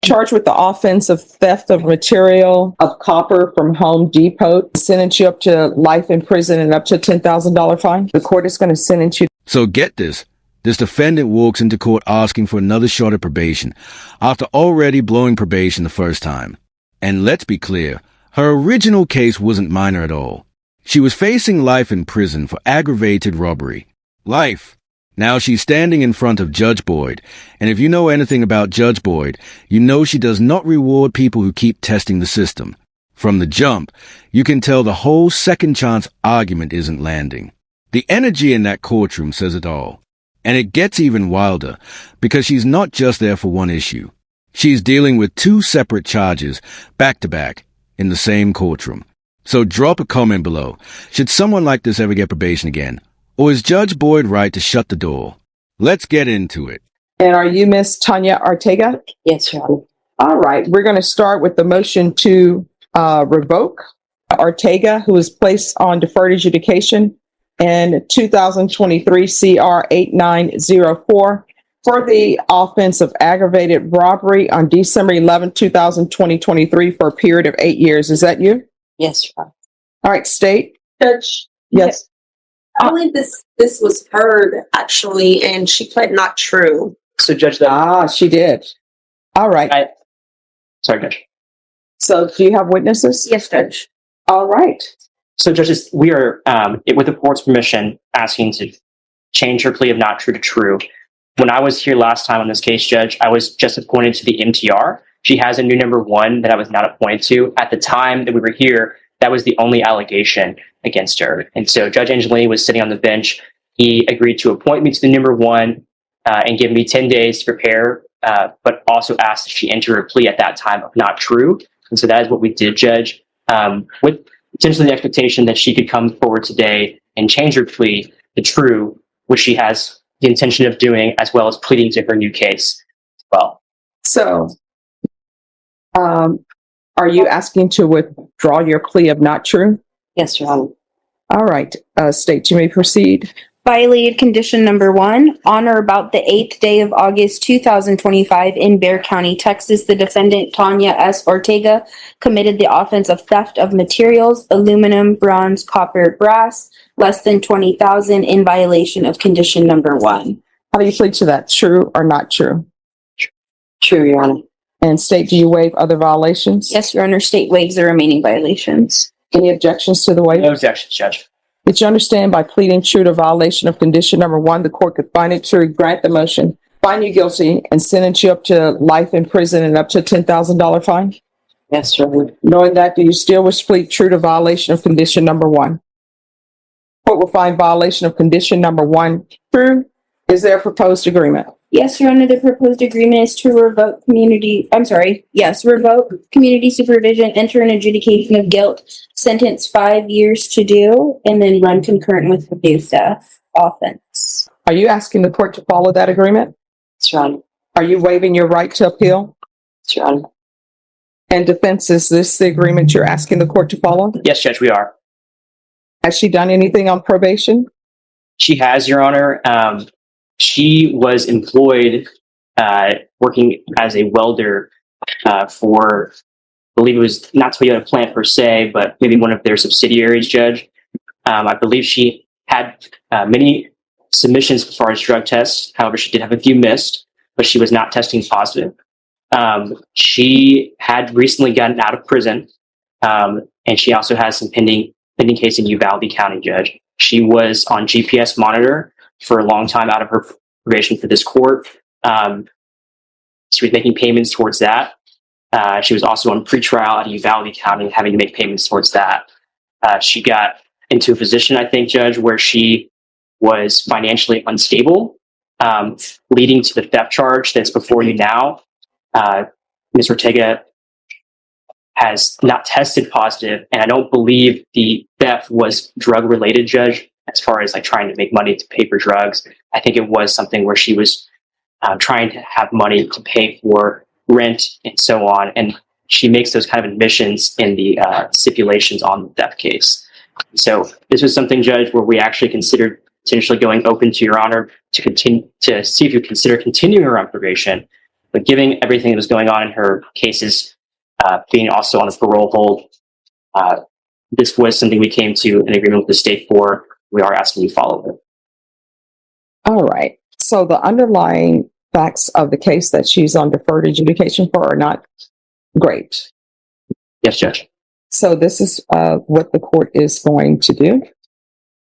Charged with the offense of theft of material of copper from Home Depot. Sentence you up to life in prison and up to $10,000 fine. The court is going to sentence you. So get this. This defendant walks into court asking for another shot at probation after already blowing probation the first time. And let's be clear, her original case wasn't minor at all. She was facing life in prison for aggravated robbery. Life. Now she's standing in front of Judge Boyd, and if you know anything about Judge Boyd, you know she does not reward people who keep testing the system. From the jump, you can tell the whole second chance argument isn't landing. The energy in that courtroom says it all. And it gets even wilder, because she's not just there for one issue. She's dealing with two separate charges, back to back, in the same courtroom. So drop a comment below. Should someone like this ever get probation again? Or is Judge Boyd right to shut the door? Let's get into it. And are you Miss Tanya Ortega? Yes, Your Honor. All right. We're going to start with the motion to revoke Ortega, who is placed on deferred adjudication in 2023 CR 8904 for the offense of aggravated robbery on December 11, 2023 for a period of 8 years. Is that you? Yes, Your Honor. All right, State. Judge, Yes. I believe this was heard actually, and she pled not true. So, Judge, She did. All right. Sorry, Judge. So do you have witnesses? Yes, Judge. All right. So, judges, we are, with the court's permission, asking to change her plea of not true to true. When I was here last time on this case, Judge, I was just appointed to the MTR. She has a new number 1 that I was not appointed to. At the time that we were here, that was the only allegation against her. And so Judge Angelini was sitting on the bench. He agreed to appoint me to the number 1 and give me 10 days to prepare, but also asked that she enter her plea at that time of not true. And so that is what we did, Judge, with potentially the expectation that she could come forward today and change her plea to true, which she has the intention of doing, as well as pleading to her new case as well. So, are you asking to withdraw your plea of not true? Yes, Your Honor. All right. State, you may proceed. Violated condition number 1. On or about the 8th day of August 2025 in Bexar County, Texas, the defendant, Tanya S. Ortega, committed the offense of theft of materials, aluminum, bronze, copper, brass, less than 20,000 in violation of condition number 1. How do you plead to that? True or not true? True, Your Honor. And State, do you waive other violations? Yes, Your Honor, state waives the remaining violations. Any objections to the waiver? No objections, Judge. Did you understand by pleading true to violation of condition number 1, the court could find it true, grant the motion, find you guilty, and sentence you up to life in prison and up to $10,000 fine? Yes, Your Honor. Knowing that, do you still wish to plead true to violation of condition number 1? Court will find violation of condition number 1 true. Is there a proposed agreement? Yes, Your Honor, the proposed agreement is to revoke revoke community supervision, enter an adjudication of guilt, sentence 5 years to do, and then run concurrent with the new theft offense. Are you asking the court to follow that agreement? Yes, Your Honor. Are you waiving your right to appeal? Yes, Your Honor. And defense, is this the agreement you're asking the court to follow? Yes, Judge, we are. Has she done anything on probation? She has, Your Honor. She was employed working as a welder for, I believe it was not Toyota plant per se, but maybe one of their subsidiaries, Judge. I believe she had many submissions as far as drug tests. However, she did have a few missed, but she was not testing positive. She had recently gotten out of prison, and she also has some pending case in Uvalde County, Judge. She was on GPS monitor for a long time out of her probation for this court. She was making payments towards that. She was also on pretrial at Uvalde County, having to make payments towards that. She got into a position, I think, Judge, where she was financially unstable, leading to the theft charge that's before you now. Ms. Ortega has not tested positive, and I don't believe the theft was drug-related, Judge, as far as like trying to make money to pay for drugs. I think it was something where she was trying to have money to pay for rent and so on, and she makes those kind of admissions in the stipulations on the theft case. So this was something, Judge, where we actually considered potentially going open to Your Honor to continue to see if you consider continuing her on probation. But given everything that was going on in her cases, being also on a parole hold, this was something we came to an agreement with the state for. We are asking you to follow it. All right. So the underlying facts of the case that she's on deferred adjudication for are not great. Yes, Judge. So this is what the court is going to do.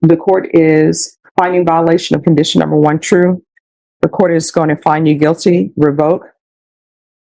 The court is finding violation of condition number 1 true. The court is going to find you guilty, revoke.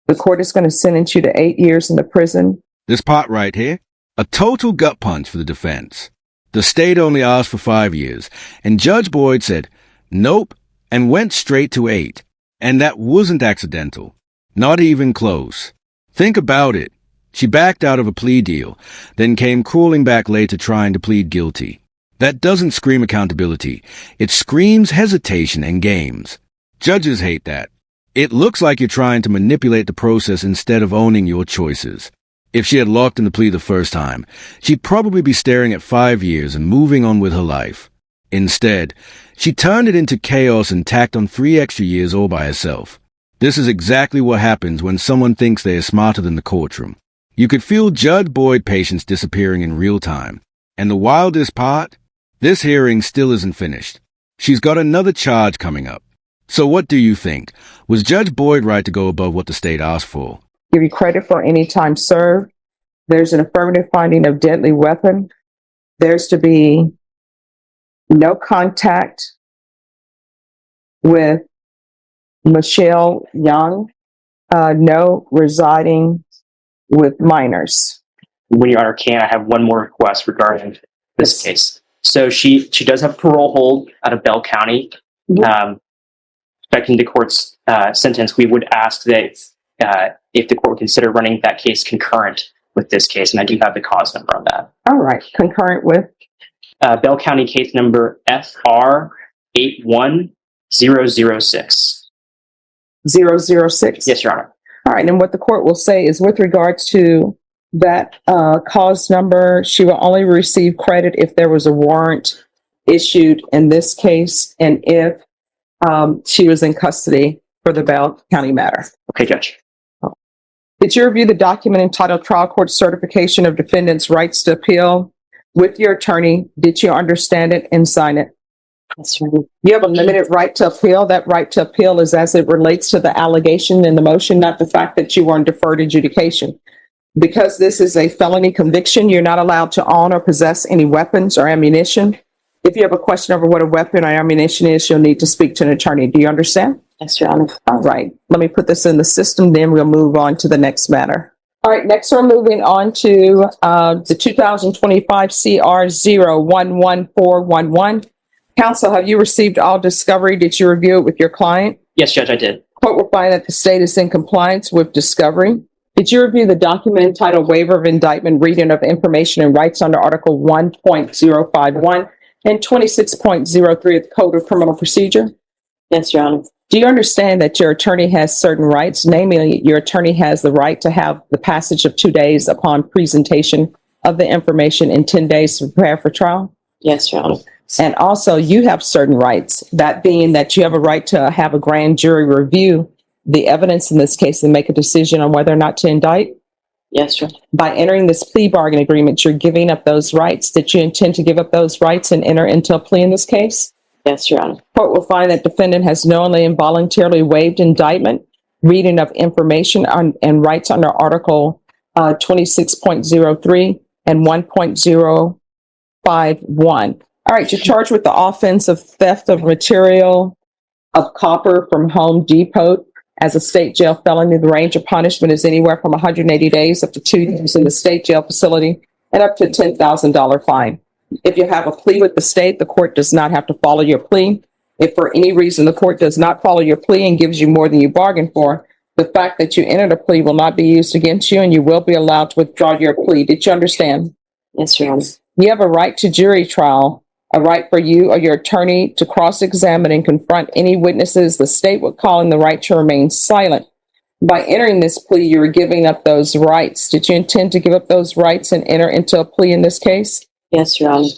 The court is going to sentence you to 8 years in the prison. This part right here, a total gut punch for the defense. The state only asked for 5 years, and Judge Boyd said, nope, and went straight to 8. And that wasn't accidental. Not even close. Think about it. She backed out of a plea deal, then came crawling back later trying to plead guilty. That doesn't scream accountability. It screams hesitation and games. Judges hate that. It looks like you're trying to manipulate the process instead of owning your choices. If she had locked in the plea the first time, she'd probably be staring at 5 years and moving on with her life. Instead, she turned it into chaos and tacked on 3 extra years all by herself. This is exactly what happens when someone thinks they are smarter than the courtroom. You could feel Judge Boyd's patience disappearing in real time. And the wildest part? This hearing still isn't finished. She's got another charge coming up. So what do you think? Was Judge Boyd right to go above what the state asked for? Give you credit for any time served. There's an affirmative finding of deadly weapon. There's to be no contact with Michelle Young, no residing with minors. When Your Honor can, I have one more request regarding this case. So she does have parole hold out of Bell County. Respecting the court's sentence, we would ask that if the court would consider running that case concurrent with this case, and I do have the cause number on that. All right. Concurrent with? Bell County case number FR 81006. 006? Yes, Your Honor. All right. And what the court will say is with regards to that cause number, she will only receive credit if there was a warrant issued in this case and if she was in custody for the Bell County matter. Okay, Judge. Did you review the document entitled Trial Court Certification of Defendant's Rights to Appeal with your attorney? Did you understand it and sign it? Yes, Your Honor. You have a limited right to appeal. That right to appeal is as it relates to the allegation in the motion, not the fact that you were on deferred adjudication. Because this is a felony conviction, you're not allowed to own or possess any weapons or ammunition. If you have a question over what a weapon or ammunition is, you'll need to speak to an attorney. Do you understand? Yes, Your Honor. All right. Let me put this in the system, then we'll move on to the next matter. All right. Next, we're moving on to the 2025 CR 011411. Counsel, have you received all discovery? Did you review it with your client? Yes, Judge, I did. Court will find that the state is in compliance with discovery. Did you review the document entitled Waiver of Indictment, Reading of Information and Rights under Article 1.051 and 26.03 of the Code of Criminal Procedure? Yes, Your Honor. Do you understand that your attorney has certain rights? Namely, your attorney has the right to have the passage of 2 days upon presentation of the information and 10 days to prepare for trial? Yes, Your Honor. And also, you have certain rights, that being that you have a right to have a grand jury review the evidence in this case and make a decision on whether or not to indict. Yes, Your Honor. By entering this plea bargain agreement, you're giving up those rights. Did you intend to give up those rights and enter into a plea in this case? Yes, Your Honor. Court will find that defendant has knowingly and voluntarily waived indictment, reading of information and rights under Article 26.03 and 1.051. All right, you're charged with the offense of theft of material of copper from Home Depot as a state jail felony. The range of punishment is anywhere from 180 days up to 2 years in the state jail facility and up to a $10,000 fine. If you have a plea with the state, the court does not have to follow your plea. If for any reason the court does not follow your plea and gives you more than you bargained for, the fact that you entered a plea will not be used against you and you will be allowed to withdraw your plea. Did you understand? Yes, Your Honor. You have a right to jury trial, a right for you or your attorney to cross-examine and confront any witnesses the state would call in the right to remain silent. By entering this plea, you are giving up those rights. Did you intend to give up those rights and enter into a plea in this case? Yes, Your Honor.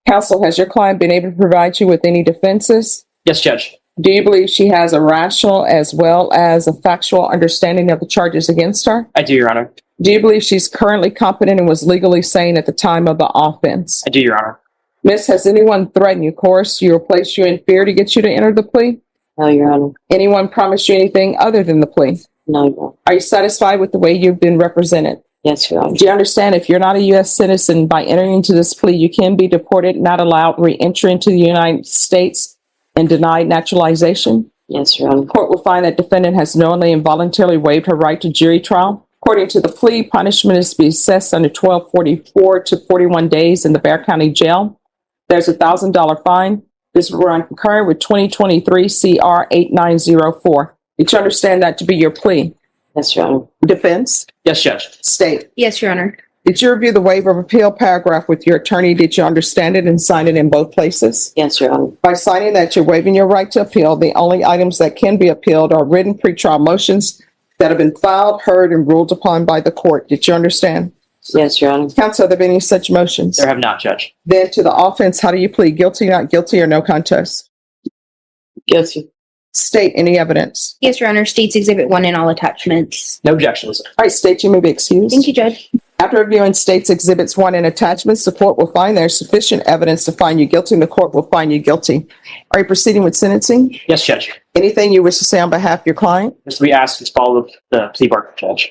Counsel, has your client been able to provide you with any defenses? Yes, Judge. Do you believe she has a rational as well as a factual understanding of the charges against her? I do, Your Honor. Do you believe she's currently competent and was legally sane at the time of the offense? I do, Your Honor. Miss, has anyone threatened you, coerced you, or placed you in fear to get you to enter the plea? No, Your Honor. Anyone promised you anything other than the plea? No, Your Honor. Are you satisfied with the way you've been represented? Yes, Your Honor. Do you understand if you're not a U.S. citizen, by entering into this plea, you can be deported, not allowed re-entry into the United States, and denied naturalization? Yes, Your Honor. The court will find that defendant has knowingly and voluntarily waived her right to jury trial. According to the plea, punishment is to be assessed under 1244 to 41 days in the Bexar County Jail. There's a $1,000 fine. This will run concurrent with 2023 CR 8904. Did you understand that to be your plea? Yes, Your Honor. Defense? Yes, Judge. State? Yes, Your Honor. Did you review the waiver of appeal paragraph with your attorney? Did you understand it and sign it in both places? Yes, Your Honor. By signing that, you're waiving your right to appeal. The only items that can be appealed are written pretrial motions that have been filed, heard, and ruled upon by the court. Did you understand? Yes, Your Honor. Counsel, have there been any such motions? There have not, Judge. Then to the offense, how do you plead? Guilty, not guilty, or no contest? Guilty. State any evidence. Yes, Your Honor. States Exhibit 1 and all attachments. No objections. All right, state, you may be excused. Thank you, Judge. After reviewing states exhibits 1 and attachments, the court will find there's sufficient evidence to find you guilty, and the court will find you guilty. Are you proceeding with sentencing? Yes, Judge. Anything you wish to say on behalf of your client? As we ask, to follow the plea bargain, Judge.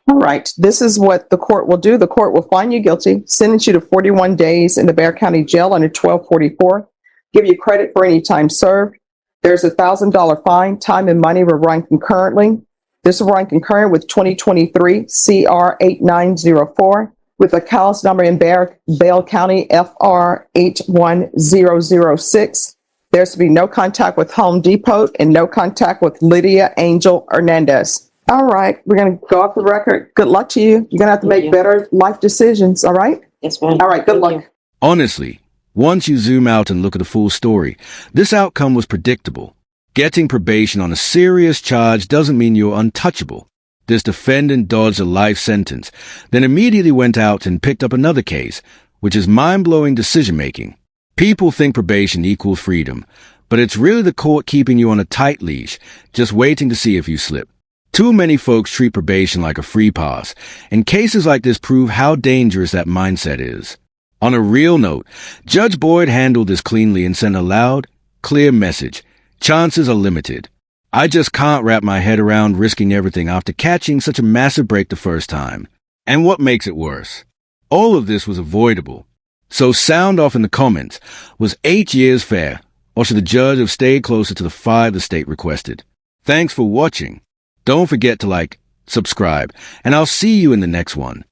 All right, this is what the court will do. The court will find you guilty, sentence you to 41 days in the Bexar County Jail under 1244, give you credit for any time served. There's a $1,000 fine. Time and money will run concurrently. This will run concurrent with 2023 CR 8904 with a callous number in Bale County FR 81006. There's to be no contact with Home Depot and no contact with Lydia Angel Hernandez. All right, we're going to go off the record. Good luck to you. You're going to have to Thank make you. better life decisions, all right? Yes, ma'am. All right, good Thank luck. you. Honestly, once you zoom out and look at the full story, this outcome was predictable. Getting probation on a serious charge doesn't mean you're untouchable. This defendant dodged a life sentence, then immediately went out and picked up another case, which is mind-blowing decision-making. People think probation equals freedom, but it's really the court keeping you on a tight leash, just waiting to see if you slip. Too many folks treat probation like a free pass, and cases like this prove how dangerous that mindset is. On a real note, Judge Boyd handled this cleanly and sent a loud, clear message. Chances are limited. I just can't wrap my head around risking everything after catching such a massive break the first time. And what makes it worse? All of this was avoidable. So sound off in the comments. Was 8 years fair, or should the judge have stayed closer to the 5 the state requested? Thanks for watching. Don't forget to like, subscribe, and I'll see you in the next one.